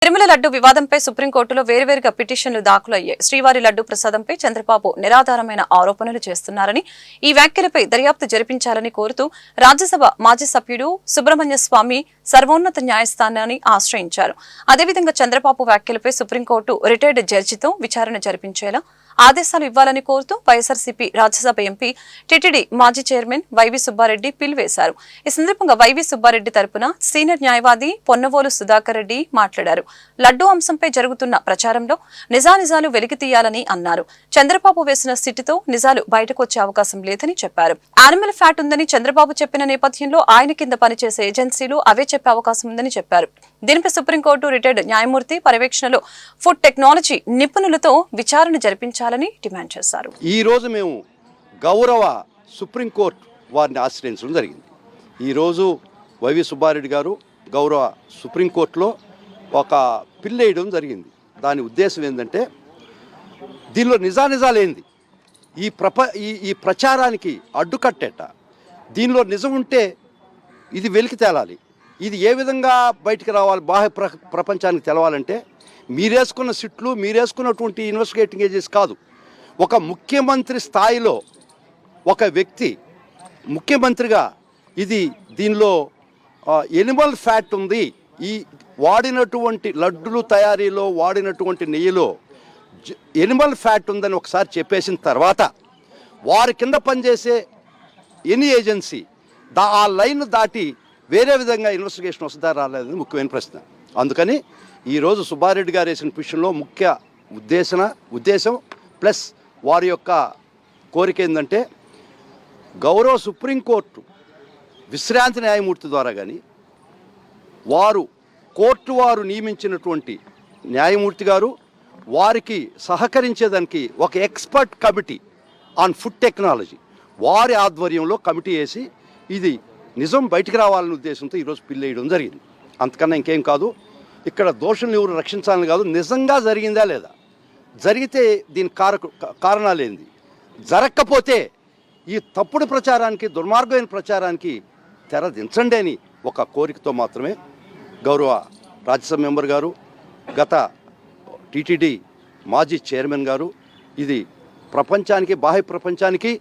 తిరుమల లడ్డు వివాదంపై సుప్రీంకోర్టులో వేర్వేరుగా పిటిషన్లు దాఖలయ్యాయి. శ్రీవారి లడ్డు ప్రసాదంపై చంద్రబాబు నిరాధారమైన ఆరోపణలు చేస్తున్నారని, ఈ వ్యాఖ్యలపై దర్యాప్తు జరిపించాలని కోరుతూ రాజ్యసభ మాజీ సభ్యుడు సుబ్రహ్మణ్య స్వామి సర్వోన్నత న్యాయస్థానాన్ని ఆశ్రయించారు. అదేవిధంగా చంద్రబాబు వ్యాఖ్యలపై సుప్రీంకోర్టు రిటైర్డ్ జడ్జితో విచారణ జరిపించేలా ఆదేశాలు ఇవ్వాలని కోరుతూ వైఎస్ఆర్సీపీ రాజ్యసభ ఎంపీ టీటీడీ మాజీ చైర్మన్ వైవి సుబ్బారెడ్డి పిల్ వేశారు. ఈ సందర్భంగా వైవి సుబ్బారెడ్డి తరపున సీనియర్ న్యాయవాది పొన్నవోలు సుధాకర్ రెడ్డి మాట్లాడారు. లడ్డూ అంశంపై జరుగుతున్న ప్రచారంలో నిజానిజాలు వెలికితీయాలని అన్నారు. చంద్రబాబు వేసిన సిట్టితో నిజాలు బయటకు వచ్చే అవకాశం లేదని చెప్పారు. యానిమల్ ఫ్యాట్ ఉందని చంద్రబాబు చెప్పిన నేపథ్యంలో ఆయన కింద పనిచేసే ఏజెన్సీలు అవే చెప్పే అవకాశం ఉందని చెప్పారు. దీనిపై సుప్రీంకోర్టు రిటైర్డ్ న్యాయమూర్తి పర్యవేక్షణలో ఫుడ్ టెక్నాలజీ నిపుణులతో విచారణ జరిపించాలని డిమాండ్ చేశారు. ఈ రోజు మేము గౌరవ సుప్రీంకోర్టు వారిని ఆశ్రయించడం జరిగింది. ఈరోజు వైవి సుబ్బారెడ్డి గారు గౌరవ సుప్రీంకోర్టులో ఒక పిల్ వేయడం జరిగింది. దాని ఉద్దేశం ఏంటంటే, దీనిలో నిజానిజాలేంది, ఈ ప్రచారానికి అడ్డుకట్టేట, దీనిలో నిజం ఉంటే ఇది వెలికి తేలాలి. ఇది ఏ విధంగా బయటికి రావాలి, బాహ్య ప్రపంచానికి తెలవాలంటే మీరేసుకున్న సిట్లు, మీరేసుకున్నటువంటి ఇన్వెస్టిగేటింగ్ ఏజెన్సీ కాదు. ఒక ముఖ్యమంత్రి స్థాయిలో ఒక వ్యక్తి ముఖ్యమంత్రిగా దీనిలో ఎనిమల్ ఫ్యాట్ ఉంది, ఈ వాడినటువంటి లడ్డులు తయారీలో వాడినటువంటి నెయ్యిలో ఎనిమల్ ఫ్యాట్ ఉందని ఒకసారి చెప్పేసిన తర్వాత వారి కింద పనిచేసే ఎనీ ఏజెన్సీ ఆ లైన్ దాటి వేరే విధంగా ఇన్వెస్టిగేషన్ వస్తుందా రాలేదని ముఖ్యమైన ప్రశ్న. అందుకని ఈరోజు సుబ్బారెడ్డి గారు వేసిన పిటిషన్లో ముఖ్య ఉద్దేశం ప్లస్ వారి యొక్క కోరిక ఏంటంటే, గౌరవ సుప్రీంకోర్టు విశ్రాంతి న్యాయమూర్తి ద్వారా కానీ కోర్టు వారు నియమించినటువంటి న్యాయమూర్తి గారు వారికి సహకరించేదానికి ఒక expert committee on food technology వారి ఆధ్వర్యంలో కమిటీ వేసి ఇది నిజం బయటికి రావాలనే ఉద్దేశంతో ఈరోజు పిల్ వేయడం జరిగింది. అంతకన్నా ఇంకేం కాదు. ఇక్కడ దోషులను ఎవరు రక్షించాలని కాదు, నిజంగా జరిగిందా లేదా, జరిగితే దీని కారణాలు ఏంది, జరగకపోతే ఈ తప్పుడు ప్రచారానికి, దుర్మార్గమైన ప్రచారానికి తెరదించండి అని ఒక కోరికతో మాత్రమే గౌరవ రాజ్యసభ మెంబర్ గారు, గత టీటీడీ మాజీ చైర్మన్ గారు ఇది ప్రపంచానికి, బాహ్య ప్రపంచానికి,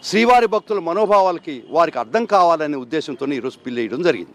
శ్రీవారి భక్తుల మనోభావాలకి వారికి అర్థం కావాలనే ఉద్దేశంతో ఈరోజు పిల్ వేయడం జరిగింది.